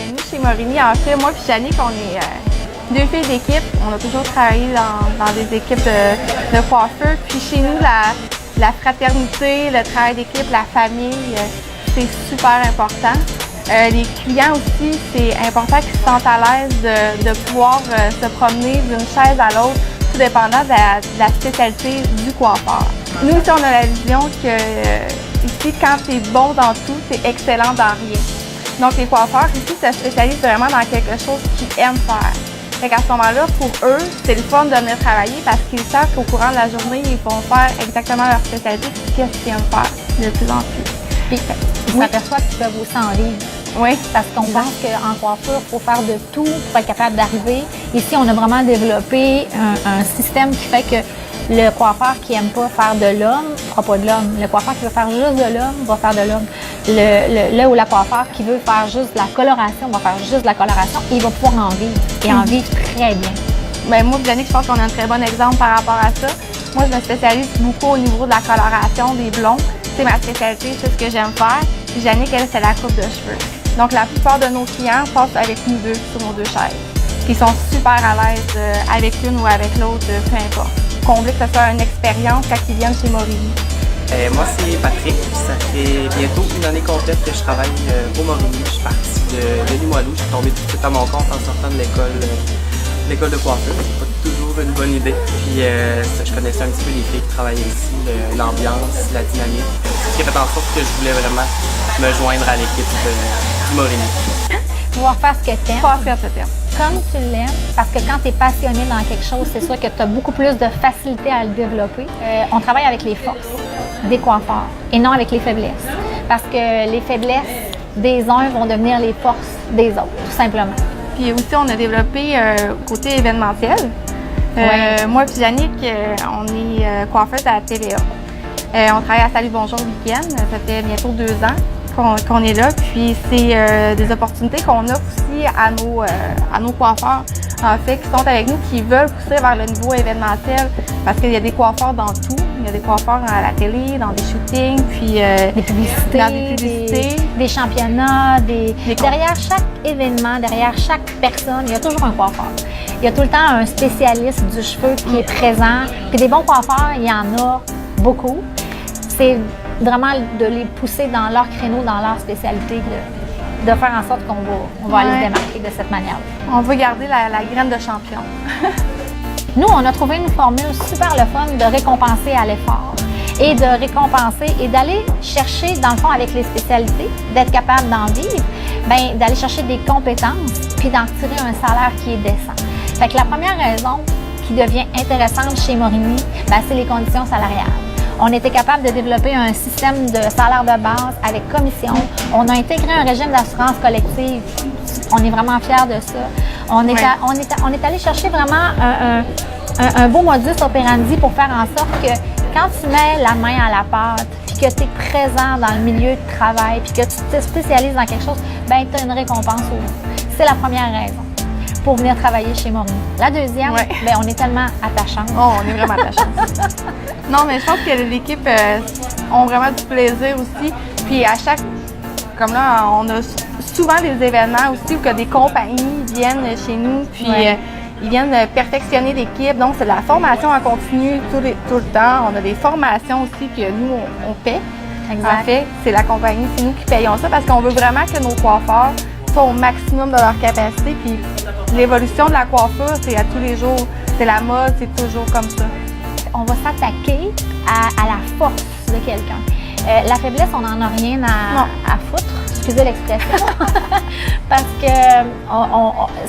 nous, chez Morini, en fait, moi et Jannick, on est deux filles d'équipe. On a toujours travaillé dans des équipes de coiffeurs. Puis chez nous, la fraternité, le travail d'équipe, la famille, c'est super important. Les clients aussi, c'est important qu'ils se sentent à l'aise de pouvoir se promener d'une chaise à l'autre, tout dépendant de la spécialité du coiffeur. Nous, ici, on a la vision que ici, quand tu es bon dans tout, tu es excellent dans rien. Donc, les coiffeurs ici se spécialisent vraiment dans quelque chose qu'ils aiment faire. Fait qu'à ce moment-là, pour eux, c'est le fun de venir travailler parce qu'ils savent qu'au courant de la journée, ils vont faire exactement leur spécialité, qu'est-ce qu'ils aiment faire de plus en plus. Puis, on s'aperçoit qu'ils peuvent aussi en vivre. Oui. Parce qu'on pense qu'en coiffure, il faut faire de tout pour être capable d'arriver. Ici, on a vraiment développé un système qui fait que le coiffeur qui n'aime pas faire de l'homme ne fera pas de l'homme. Le coiffeur qui veut faire juste de l'homme va faire de l'homme. Le ou la coiffeur qui veut faire juste de la coloration va faire juste de la coloration et il va pouvoir en vivre. Et en vivre très bien. Bien, moi, Jannick, je pense qu'on a un très bon exemple par rapport à ça. Moi, je me spécialise beaucoup au niveau de la coloration des blonds. C'est ma spécialité, c'est ce que j'aime faire. Puis Jannick, elle, c'est la coupe de cheveux. Donc, la plupart de nos clients passent avec nous deux sur nos deux chaises. Puis ils sont super à l'aise avec l'une ou avec l'autre, peu importe. Combler que ce soit une expérience quand ils viennent chez Morini. Moi, c'est Patrick. Ça fait bientôt une année complète que je travaille au Morini. Je suis parti de Limoilou. Je suis tombé tout de suite à mon compte en sortant de l'école de coiffure. C'est pas toujours une bonne idée. Puis je connaissais un petit peu les filles qui travaillaient ici, l'ambiance, la dynamique. Ce qui a fait en sorte que je voulais vraiment me joindre à l'équipe du Morini. Pouvoir faire ce que tu aimes. Pas faire ce terme. Comme tu l'aimes, parce que quand tu es passionné dans quelque chose, c'est sûr que tu as beaucoup plus de facilité à le développer. On travaille avec les forces des coiffeurs et non avec les faiblesses. Parce que les faiblesses des uns vont devenir les forces des autres, tout simplement. Puis aussi, on a développé côté événementiel. Moi et Jannick, on est coiffeuse à la TVA. On travaille à Salut Bonjour Week-end. Ça fait bientôt 2 ans qu'on est là. Puis c'est des opportunités qu'on offre aussi à nos coiffeurs, en fait, qui sont avec nous, qui veulent pousser vers le niveau événementiel. Parce qu'il y a des coiffeurs dans tout. Il y a des coiffeurs à la télé, dans des shootings, puis des publicités, dans des publicités. Des championnats, derrière chaque événement, derrière chaque personne, il y a toujours un coiffeur. Il y a tout le temps un spécialiste du cheveu qui est présent. Puis des bons coiffeurs, il y en a beaucoup. C'est vraiment de les pousser dans leur créneau, dans leur spécialité, de faire en sorte qu'on va aller se démarquer de cette manière. On veut garder la graine de champion. Nous, on a trouvé une formule super le fun de récompenser à l'effort et de récompenser et d'aller chercher, dans le fond, avec les spécialités, d'être capable d'en vivre, bien, d'aller chercher des compétences puis d'en tirer un salaire qui est décent. Fait que la première raison qui devient intéressante chez Morini, bien, c'est les conditions salariales. On était capable de développer un système de salaire de base avec commission. On a intégré un régime d'assurance collective. On est vraiment fiers de ça. On est allé chercher vraiment un beau modus operandi pour faire en sorte que quand tu mets la main à la pâte, puis que tu es présent dans le milieu de travail, puis que tu te spécialises dans quelque chose, bien, tu as une récompense au bout. C'est la première raison pour venir travailler chez Morini. La deuxième, bien, on est tellement attachants. Oh, on est vraiment attachants. Non, mais je pense que l'équipe ont vraiment du plaisir aussi. Puis à chaque... Comme là, on a souvent des événements aussi où que des compagnies viennent chez nous, puis ils viennent perfectionner l'équipe. Donc, c'est de la formation en continu tout le temps. On a des formations aussi que nous, on paie. Exact. En fait, c'est la compagnie, c'est nous qui payons ça parce qu'on veut vraiment que nos coiffeurs soient au maximum de leur capacité. Puis l'évolution de la coiffure, c'est à tous les jours. C'est la mode, c'est toujours comme ça. On va s'attaquer à la force de quelqu'un. La faiblesse, on n'en a rien à foutre, excusez l'expression, parce que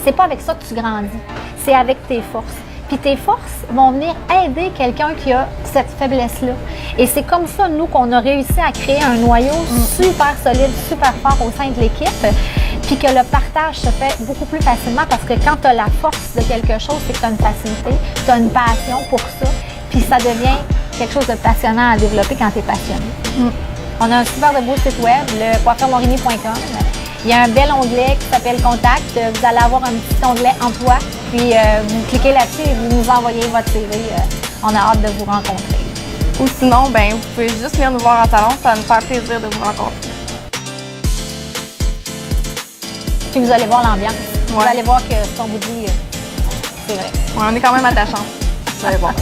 c'est pas avec ça que tu grandis, c'est avec tes forces. Puis tes forces vont venir aider quelqu'un qui a cette faiblesse-là. Et c'est comme ça, nous, qu'on a réussi à créer un noyau super solide, super fort au sein de l'équipe, puis que le partage se fait beaucoup plus facilement parce que quand tu as la force de quelque chose, c'est que tu as une facilité, tu as une passion pour ça, puis ça devient quelque chose de passionnant à développer quand tu es passionné. On a un super de beau site web, le coiffeurmorini.com. Il y a un bel onglet qui s'appelle Contact. Vous allez avoir un petit onglet Emploi. Puis vous cliquez là-dessus et vous nous envoyez votre CV. On a hâte de vous rencontrer. Ou sinon, ben, vous pouvez juste venir nous voir en salon. Ça va nous faire plaisir de vous rencontrer. Puis vous allez voir l'ambiance. Vous Ouais. allez voir que ce qu'on vous dit, c'est vrai. Ouais, on est quand même attachants. Vous allez voir.